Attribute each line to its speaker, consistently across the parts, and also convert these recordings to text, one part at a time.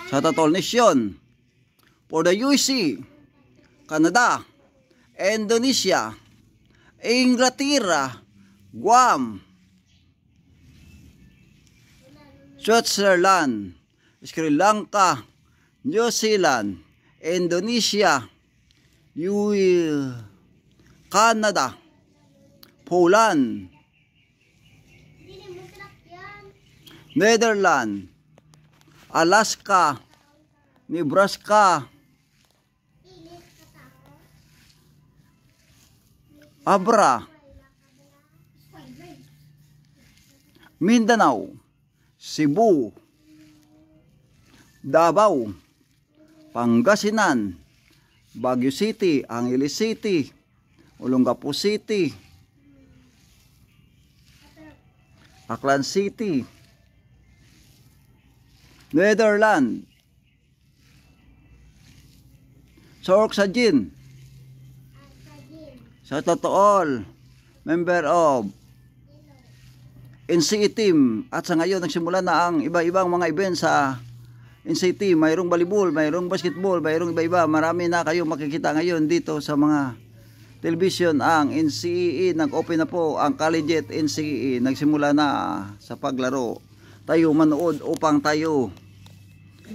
Speaker 1: sa Tatol Nation, for the UC, Canada, Indonesia, Inglaterra, Guam, Switzerland, Sri Lanka, New Zealand, Indonesia, Canada, Poland, Netherlands, Alaska, Nebraska, Abra, Mindanao, Cebu, Davao, Pangasinan, Baguio City, Angeles City, Olongapo City, Aklan City, Netherlands, Soroksayin, sa Tatool, member of NCE team, at sa ngayon nagsimula na ang iba-ibang mga events sa NCE team. Mayroong volleyball, mayroong basketball, mayroong iba-iba. Marami na kayo makikita ngayon dito sa mga television. Ang NCE, nag-open na po ang Collegiate NCE, nagsimula na sa paglaro. Tayo manood upang tayo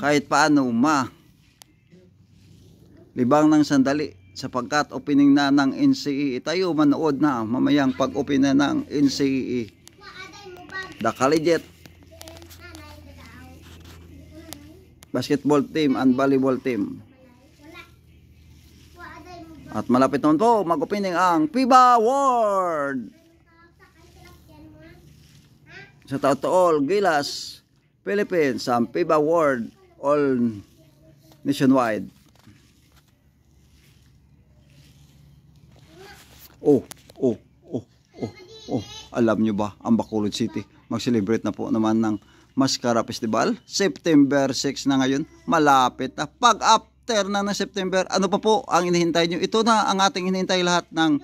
Speaker 1: kahit paano libang ng sandali, sapagkat opening na ng NCE. Tayo manood na mamayang pag-open na ng NCE, the Collegiate basketball team and volleyball team. At malapit naman po mag-opening ang FIBA World sa Tatool, Gilas, Philippines. Ang FIBA World all nationwide. Alam nyo ba, ang Bacolod City mag-celebrate na po naman ng Mascara Festival. September 6 na ngayon, malapit na. Pag after na ng September, ano pa po ang inihintay nyo? Ito na ang ating inihintay lahat ng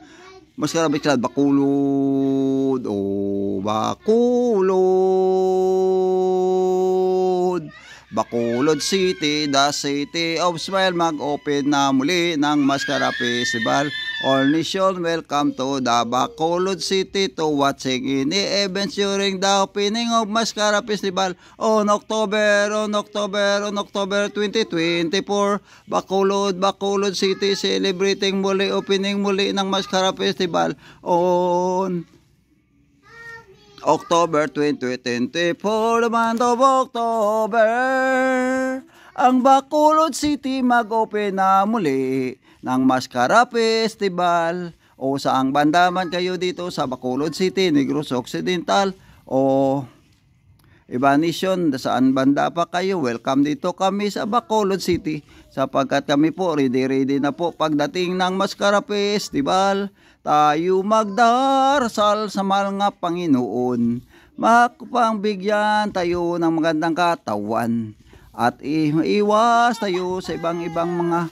Speaker 1: Mascara Festival. Bacolod, Bacolod City, the city of smile. Mag-open na muli ng Mascara Festival. All nation, welcome to the Bacolod City to watching any events during the opening of Mascara Festival on October 2024. Bacolod City celebrating muli, opening muli ng Mascara Festival on October 2024, the month of October. Ang Bacolod City mag-open na muli ng Mascara Festival. O saang banda man kayo dito sa Bacolod City, Negros Occidental, o iba nation, saan banda pa kayo, welcome dito kami sa Bacolod City, sapagkat kami po ready na po pagdating ng Mascara Festival. Tayo magdarasal sa mga Panginoon, mapagbigyan tayo ng magandang katawan, at iwas tayo sa ibang mga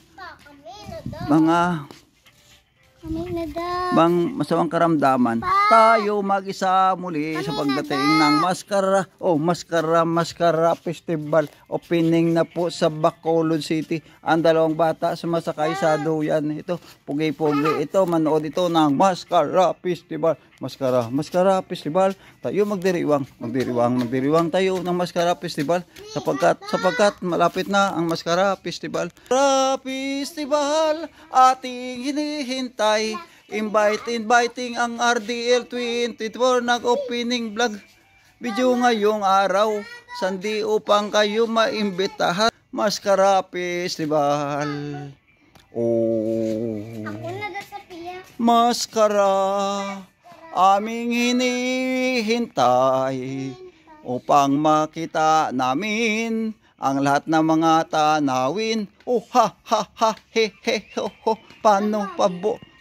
Speaker 1: masamang karamdaman. Tayo mag-isa muli sa pagdating ng Mascara Festival. Opening na po sa Bacolod City. Ang dalawang bata sumasakay sa duyan. Ito, pugi-pugi. Ito, manood ito ng Mascara Festival. Mascara Festival. Tayo magdiriwang tayo ng Mascara Festival, sapagkat malapit na ang Mascara Festival. Festival ating hinihintay. Inviting ang RDL 24 nag-opening vlog video ngayong araw. Sandi upang kayo maimbitahan. Mascara Festival. Mascara aming hinihintay upang makita namin ang lahat ng mga tanawin.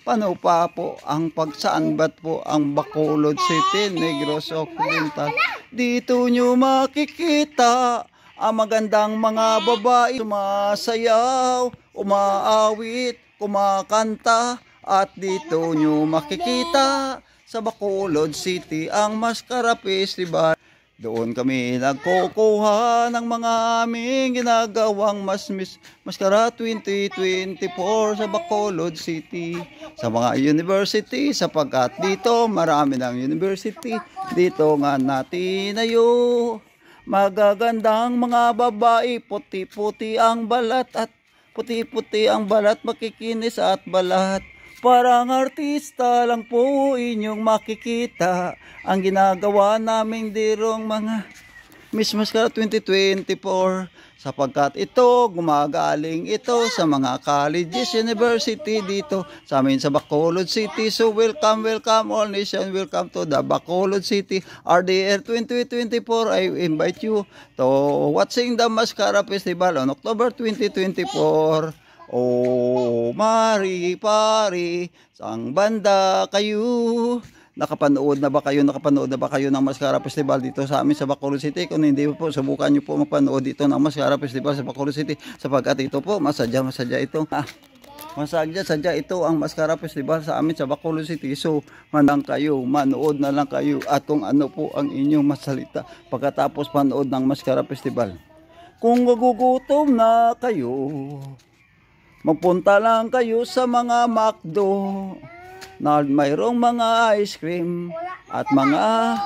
Speaker 1: Paano pa po ang pagsaanbat po ang Bacolod City, Negros Occidental. Dito nyo makikita ang magandang mga babae sumasayaw, umaawit, kumakanta. At dito nyo makikita sa Bacolod City ang Mascara Festival. Doon kami nagkukuha ng mga aming ginagawang maskara 2024 sa Bacolod City, sa mga university, sapagkat dito marami ng university. Dito nga natin ayo magagandang mga babae, puti-puti ang balat at puti-puti ang balat, makikinis at balat. Parang artista lang po inyong makikita ang ginagawa naming dirong mga Miss Mascara 2024, sapagkat ito gumagaling ito sa mga colleges, university dito sa amin sa Bacolod City. So welcome all nation, welcome to the Bacolod City RDR 2024. I invite you to watching the Mascara Festival on October 2024. Oh, mari pari, sang banda kayo. Nakapanood na ba kayo ng Mascara Festival dito sa amin sa Bacolod City? Kung hindi po, subukan nyo po mapanood dito ng Mascara Festival sa Bacolod City, sapagkat ito po masadya ito. Masadya ito ang Mascara Festival sa amin sa Bacolod City. So manood na lang kayo at kung ano po ang inyong masalita pagkatapos panood ng Mascara Festival. Kung magugutom na kayo, magpunta lang kayo sa mga McDo na mayroong mga ice cream at mga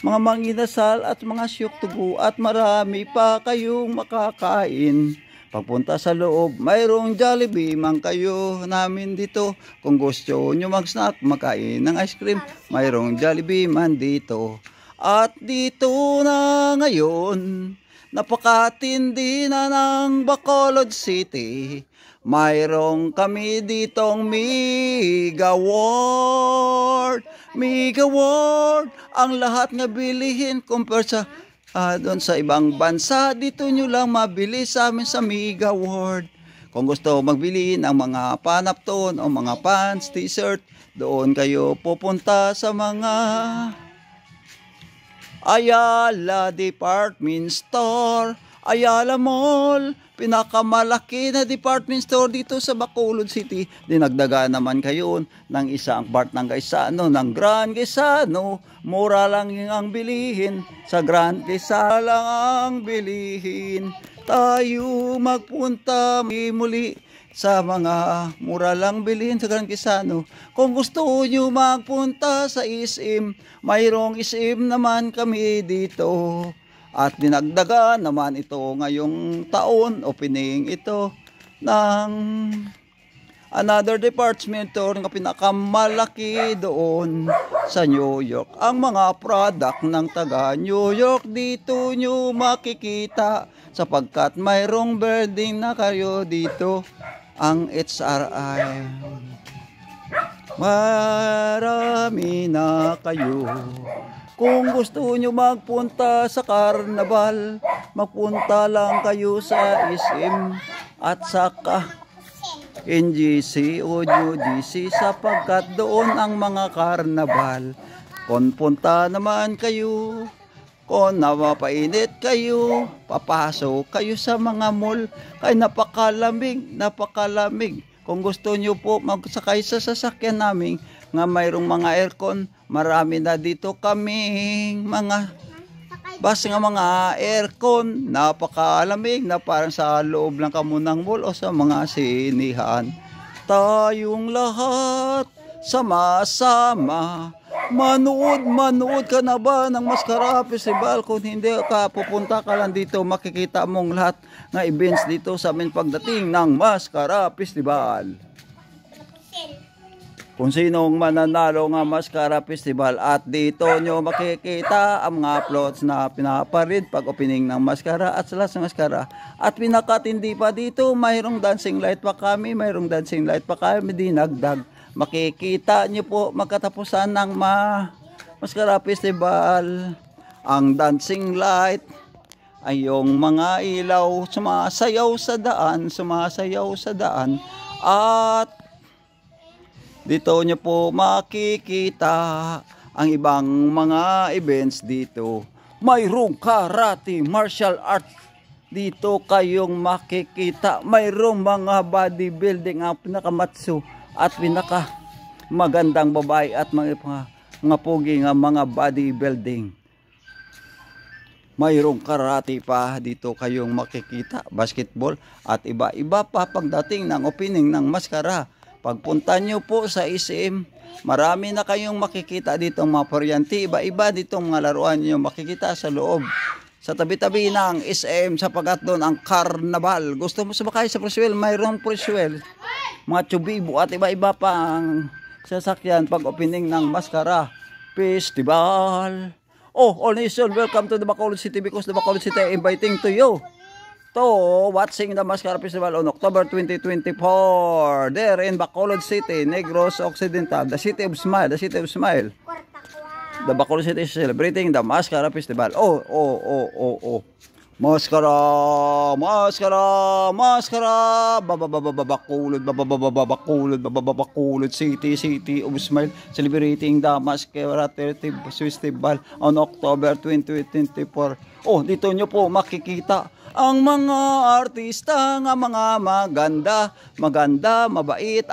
Speaker 1: manginasal at mga syuk tubo at marami pa kayong makakain. Pagpunta sa loob, mayroong Jollibee man kayo namin dito. Kung gusto nyo mag-snack, makain ng ice cream, mayroong Jollibee man dito. At dito na ngayon, napakatindi na ng Bacolod City. Mayroong kami ditong Mega World. Mega World. Ang lahat nga bilihin compare sa doon sa ibang bansa. Dito nyo lang mabili sa amin sa Mega World. Kung gusto magbili ng mga panapton o mga pants, t-shirt, doon kayo pupunta sa mga Ayala Department Store, Ayala Mall, pinakamalaki na department store dito sa Bacolod City. Dinagdagan naman kayo ng isang part ng Gaisano, ng Grand Gaisano. Mura lang ang bilihin, sa Grand Gaisano lang ang bilihin. Tayo magpunta muli sa mga mura lang bilhin sa Grand Gaisano. Kung gusto nyo magpunta sa SM, mayroong SM naman kami dito. At dinagdagan naman ito ngayong taon, opening ito ng another department store na pinakamalaki doon sa New York. Ang mga product ng taga New York dito nyo makikita, sapagkat mayroong building na kayo dito, ang HRI. Marami na kayo. Kung gusto nyo magpunta sa karnabal, magpunta lang kayo sa SM at saka NGC o New GC, sapagkat doon ang mga karnabal. Kung punta naman kayo, kung napapainit kayo, papasok kayo sa mga mall, kay napakalamig. Kung gusto nyo po magsakay sa sasakyan namin nga mayroong mga aircon, marami na dito kaming mga basta nga mga aircon, napakalamig na parang sa loob lang kamo ng mall o sa mga sinihan. Tayong lahat sama-sama manood ka na ba ng Mascara Festival? Kung hindi ka, pupunta ka lang dito, makikita mong lahat ng events dito sa amin pagdating ng Mascara Festival. Kung sinong mananalo ng Mascara Festival, at dito nyo makikita ang mga plots na pinaparid pag opening ng Mascara at sa last ng Mascara. At pinakatindi pa dito, mayroong dancing light pa kami, dinagdag. Makikita nyo po magkatapusan ng Mascara Festival, ang dancing light ay yung mga ilaw sumasayaw sa daan, at dito nyo po makikita ang ibang mga events dito. Mayroong karate, martial arts dito kayong makikita. Mayroong mga bodybuilding ang pinakamatso at pinaka magandang babae at mga mga pogi nga mga bodybuilding. Mayroong karate pa dito kayong makikita, basketball at iba-iba pa pagdating ng opening ng maskara. Pagpunta nyo po sa SM, marami na kayong makikita dito mga poryanti, iba-iba dito mga laruan nyo makikita sa loob. Sa tabi-tabi ng SM sapagat doon ang karnabal. Gusto mo sumakay sa Preswell, mayroong Preswell. Mga Chubibo at iba-iba pa ang sasakyan pag opening ng maskara festival. Oh, all nation, welcome to the Bacolod City because the Bacolod City is inviting to you to watching the Maskara Festival on October 2024 there in Bacolod City, Negros Occidental, the city of smile, the city of smile. The Bacolod City is celebrating the Maskara Festival. Oh. Maskara, Bacolod City of Smile, celebrating the Maskara Festival on October 2024. Oh, dito nyo po makikita ang mga artista nga mga maganda, mabait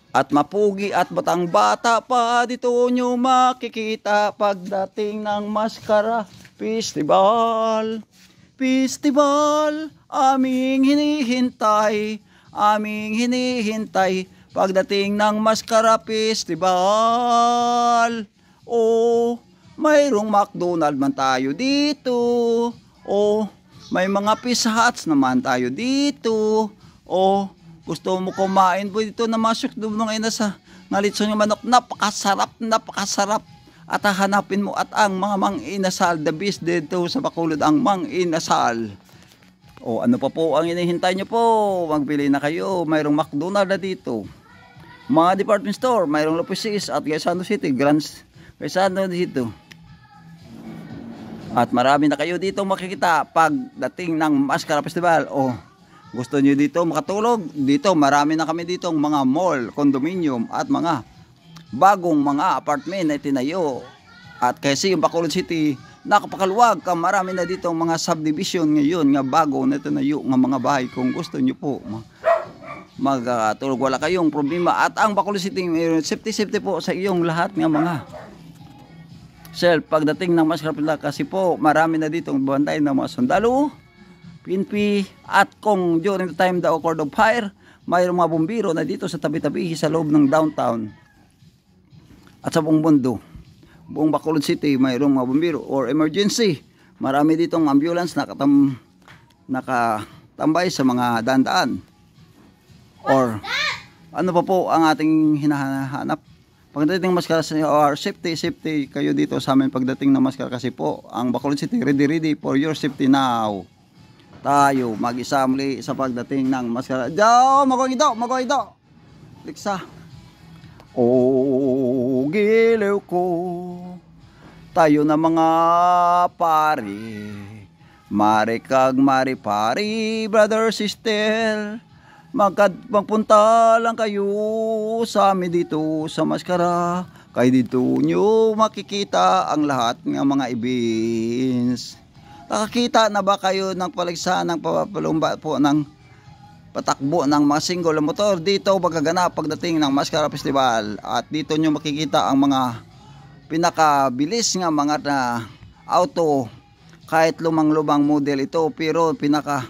Speaker 1: at mapugi at batang bata pa. Dito nyo makikita pagdating ng Maskara Festival, aming hinihintay pagdating ng Maskara Festival. Oh, mayroong McDonald man tayo dito. Oh, may mga Pizza Huts naman tayo dito. Oh, gusto mo kumain po dito na masuk doon ng inasa nalitson yung manok, napakasarap. At hahanapin mo at ang mga mang-inasal, the best dito sa Bacolod ang mang-inasal. O ano pa po ang inihintay nyo po? Magbili na kayo, mayroong McDonald na dito. Mga department store, mayroong Lopesis at Gaisano City, Gaisano dito. At marami na kayo dito makikita pagdating ng Maskara Festival. O gusto nyo dito makatulog? Dito marami na kami dito mga mall, condominium at mga bagong mga apartment na itinayo. At kasi yung Bacolod City napakaluwag, marami na dito mga subdivision ngayon nga bago na itinayo nga mga bahay. Kung gusto nyo po magtulog, wala kayong problema. At ang Bacolod City safety po sa iyong lahat nga mga self pagdating ng Maskara Festival, kasi po marami na dito bantay ng mga sundalo, PNP, at kung during the time the occurred of fire, mayroong mga bumbiro na dito sa tabi-tabi sa loob ng downtown. At sa buong mundo, buong Bacolod City, mayroong mga bumbiro or emergency. Marami ditong ambulance nakatambay sa mga daan-daan. Or ano pa po ang ating hinahanap pagdating ng Maskara or safety kayo dito sa amin pagdating ng Maskara, kasi po ang Bacolod City ready for your safety now. Tayo mag-isa muli sa pagdating ng Maskara. Magoy-do. Liksa. O gilaw ko, tayo na mga pari, maripari, brother, sister, magpunta lang kayo sa amin dito sa Maskara. Kaya dito nyo makikita ang lahat ng mga events. Nakakita na ba kayo ng paligsa ng papalumba po ng patakbo ng mga single motor dito magaganap pagdating ng Maskara Festival? At dito nyo makikita ang mga pinakabilis nga mga auto, kahit lumang-lumang model ito, pero pinaka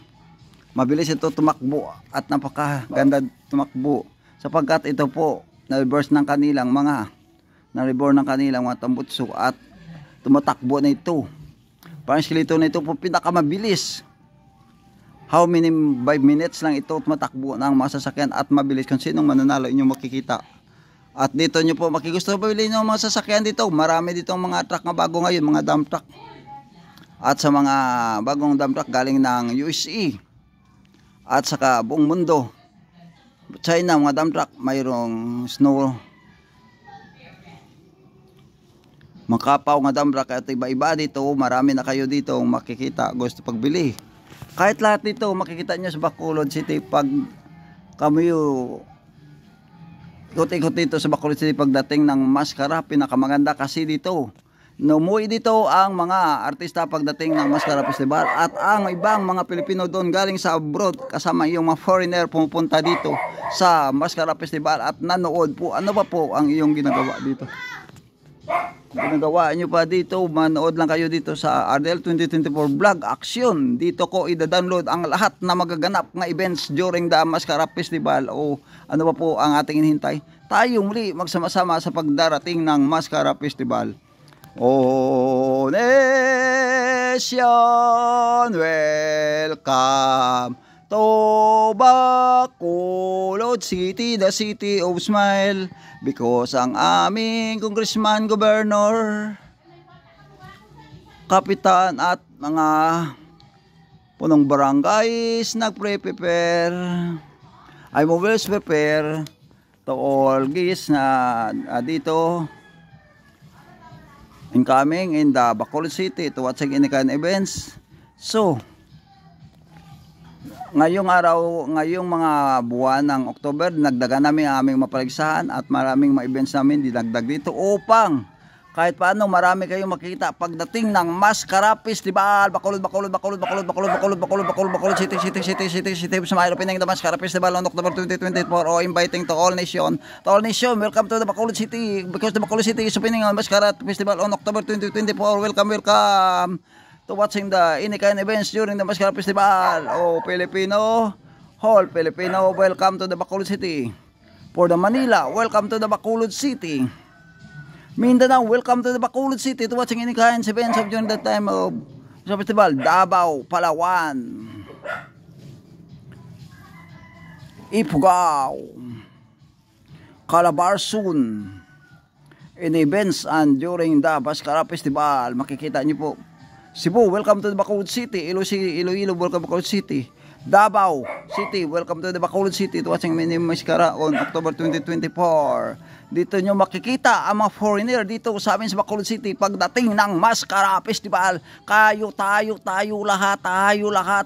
Speaker 1: mabilis ito tumakbo at napakaganda tumakbo sapagkat ito po na-reverse ng kanilang mga tambutso at tumatakbo na ito. Parang skeleton na ito po pinakamabilis. How many 5 minutes lang ito tumatakbo ng mga sasakyan at mabilis kung sinong mananalo inyo makikita. At dito nyo po makigusto pabili ng mga sasakyan dito. Marami ditong mga truck na bago ngayon, mga dump truck. At sa mga bagong dump truck galing ng USA at saka buong mundo. China, mga dump truck, mayroong snow, makapaw nga dump truck at iba-iba dito. Marami na kayo dito makikita, gusto pagbili. Kahit lahat dito makikita nyo sa Bacolod City pag kamuyo ikot-ikot dito sa Bacolod City pagdating ng Maskara. Pinakamaganda kasi dito Numuwi dito ang mga artista pagdating ng Mascara Festival at ang ibang mga Pilipino doon galing sa abroad kasama yung mga foreigner pumupunta dito sa Mascara Festival at nanood po. Ano ba po ang iyong ginagawa dito? Ginagawa nyo pa dito, manood lang kayo dito sa RDL 2024 Vlog Action. Dito ko i-download ang lahat na magaganap na events during the Mascara Festival o ano ba po ang ating hinihintay. Tayo muli magsama-sama sa pagdarating ng Mascara Festival. Oh nation, welcome to Bacolod City, the city of smile, because ang aming congressman, governor, kapitan at mga punong barangays nagpre-prepare. I'm always prepare to all guests na dito incoming in the Bacolod City to watching any kind of events. So, ngayong araw, ngayong mga buwan ng October, nagdagan namin ang aming mapaligsahan at maraming mga events namin dinagdag dito upang kahit paano marami kayong makikita pagdating ng Mascara Festival. Bacolod City. Smile opening the Mascara Festival on October 2024. Oh, inviting to all nation. To all nation, welcome to the Bacolod City because the Bacolod City is opening on Mascara Festival on October 2024. Welcome to watching the any kind events during the Mascara Festival. Oh, Filipino, whole Filipino, welcome to the Bacolod City. For the Manila, welcome to the Bacolod City. Mindanao, welcome to the Bacolod City to watching any kinds of events of during that time of the festival. Davao, Palawan, Ifugao, Calabarzon, in events and during the Mascara Festival. Makikita niyo po. Cebu, welcome to the Bacolod City. Iloilo, welcome to Bacolod City. Davao City, welcome to the Bacolod City to watching mini Mascara on October 2024. Dito nyo makikita ang mga foreigner dito sa amin sa Bacolod City pagdating ng Mascara Festival. Tayo lahat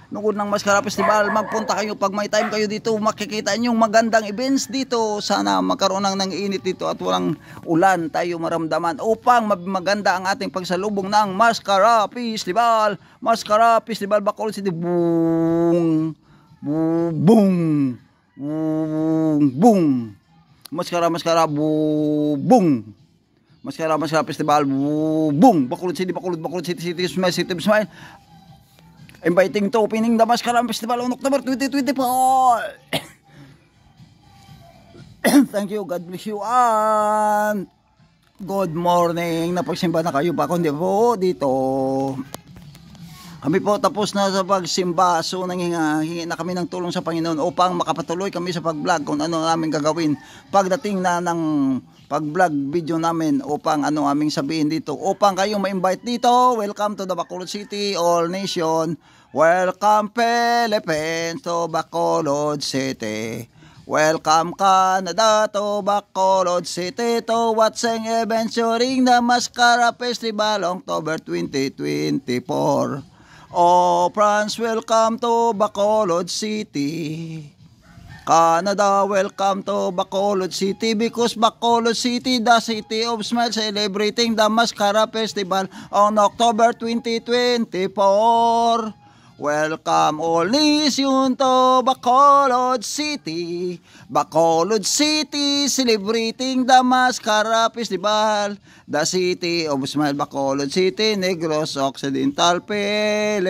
Speaker 1: noon ng Mascara Festival, magpunta kayo pag may time kayo dito, makikita nyo magandang events dito. Sana magkaroon ng init dito at walang ulan tayo maramdaman upang maganda ang ating pagsalubong ng Mascara Festival. Mascara Festival Bacolod City. Boom, boom, boom, boom. Mascara boom. Mascara Festival boom. Bacolod City, City of Smile. Inviting to opening the Mascara Festival on October 2024. Thank you, God bless you, and good morning. Napagsimba na kayo pa, kundi po dito. Kami po tapos na sa pagsimba, so hingi na kami ng tulong sa Panginoon upang makapatuloy kami sa pag-vlog kung ano ang aming gagawin pagdating na ng pag-vlog video namin upang ano aming sabihin dito upang kayo ma-invite dito. Welcome to the Bacolod City, all nation. Welcome Philippines to Bacolod City. Welcome Canada to Bacolod City to watching events during the Mascara Festival October 2024. Oh, France, welcome to Bacolod City. Canada, welcome to Bacolod City because Bacolod City, the city of smile, celebrating the Mascara Festival on October 2024. Welcome all nation to Bacolod City. Bacolod City, celebrating the Mascara Festival. The city of smile, Bacolod City, Negros Occidental, Philippines.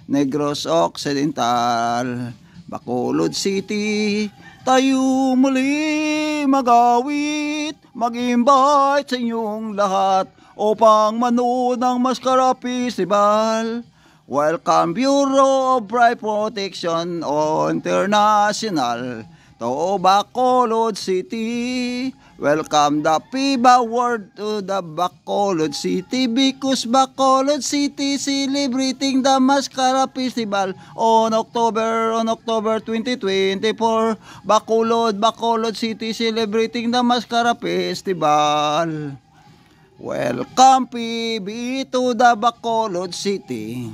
Speaker 1: Negros Occidental, Bacolod City. Tayo muli mag-awit, mag-invite sa inyong lahat upang manood ng Mascara Festival. Welcome Bureau of Pride Protection International to Bacolod City. Welcome the FIBA World to the Bacolod City because Bacolod City celebrating the Mascara Festival on October 2024. Bacolod City celebrating the Mascara Festival. Welcome PB to the Bacolod City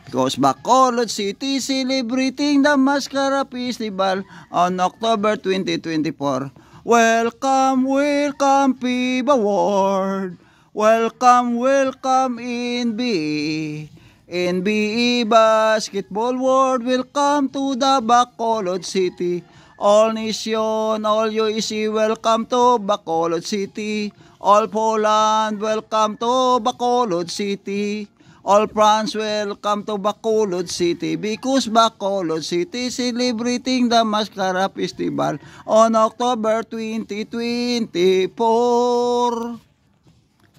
Speaker 1: because Bacolod City celebrating the Mascara Festival on October 2024. Welcome, welcome PIBA World. Welcome, welcome NBA. NBA Basketball World. Welcome to the Bacolod City. All nation, all UEC, welcome to Bacolod City. All Poland, welcome to Bacolod City. All France, welcome to Bacolod City, because Bacolod City celebrating the Mascara Festival on October 2024.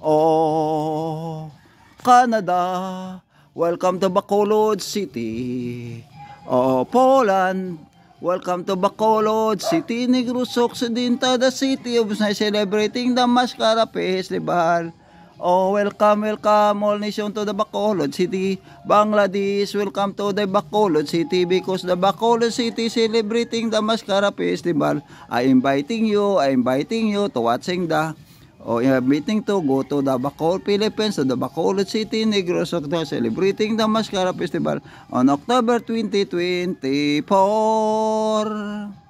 Speaker 1: Oh, Canada, welcome to Bacolod City. Oh, Poland, welcome to Bacolod City. Negros Occidental, the city of celebrating the Mascara Festival. Oh, welcome, welcome all nation to the Bacolod City. Bangladesh, welcome to the Bacolod City, because the Bacolod City celebrating the Mascara Festival. I'm inviting you to watching the inviting to go to the Bacolod, Philippines, to the Bacolod City, Negros Occidental, celebrating the Mascara Festival on October 2024.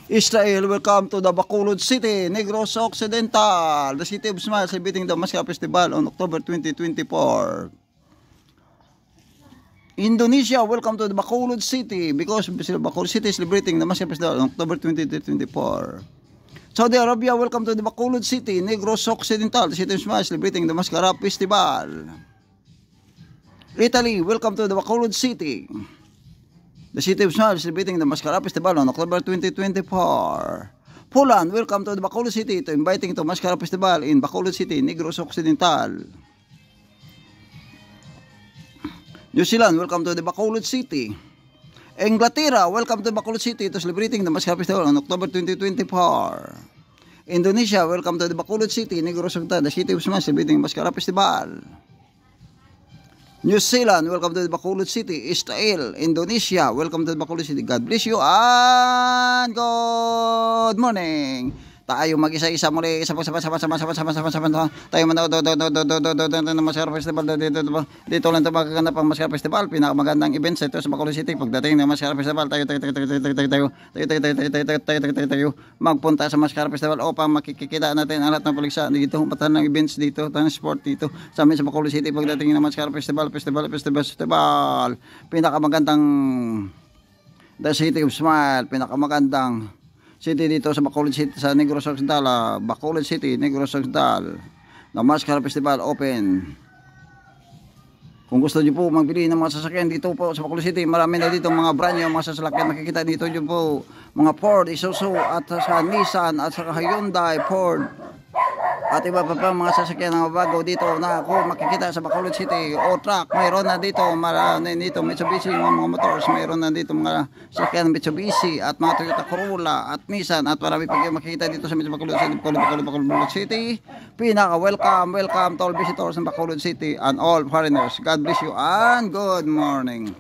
Speaker 1: Israel, welcome to the Bacolod City, Negros Occidental, the city of smiles, celebrating the Mascara Festival on October 2024. Indonesia, welcome to the Bacolod City, because Bacolod City is celebrating the Mascara Festival on October 2024. Saudi Arabia, welcome to the Bacolod City, Negros Occidental, the city of smiles, celebrating the Mascara Festival. Italy, welcome to the Bacolod City, the city of smiles, celebrating the Mascara Festival on October 2024. Poland, welcome to the Bacolod City, to inviting to Mascara Festival in Bacolod City, Negros Occidental. New Zealand, welcome to the Bacolod City. Inglaterra, welcome to Bacolod City, to celebrating the Mascara Festival on October 2024. Indonesia, welcome to the Bacolod City, Negros Occidental, the city of smiles, celebrating the Mascara Festival. New Zealand, welcome to the Bacolod City. Israel, Indonesia, welcome to the Bacolod City. God bless you and good morning. Tayo mag-isa-isa muli, sama-sama tayo Mascara Festival dito lang ito magaganap ang Mascara Festival, pinakamagandang events ito sa Bacolod City. Pagdating ng Mascara Festival, tayo magpunta sa Mascara Festival upang makikita natin ang lahat ng paligsa dito, patan ng events dito, transport dito sa amin sa Bacolod City. Pagdating ng Mascara Festival, pinakamagandang the city of smile, pinakamagandang city dito sa Bacolod City, sa Negros Occidental, Bacolod City, Negros Occidental. The Mascara Festival open. Kung gusto niyo po magbili ng mga sasakyan dito po sa Bacolod City, marami na dito mga brand new mga sasakyan makikita dito niyo po. Mga Ford, Isuzu, at sa Nissan, at sa Hyundai, Ford, at iba pa mga sasakyan ng bago dito na ako makikita sa Bacolod City. O truck, mayroon na dito, marami dito Mitsubishi, mga motors, mayroon na dito mga sasakyan Mitsubishi at mga Toyota Corolla at Nissan, at marami pa kayo makikita dito sa Bacolod City, Bacolod City. Welcome to all visitors ng Bacolod City and all foreigners. God bless you and good morning.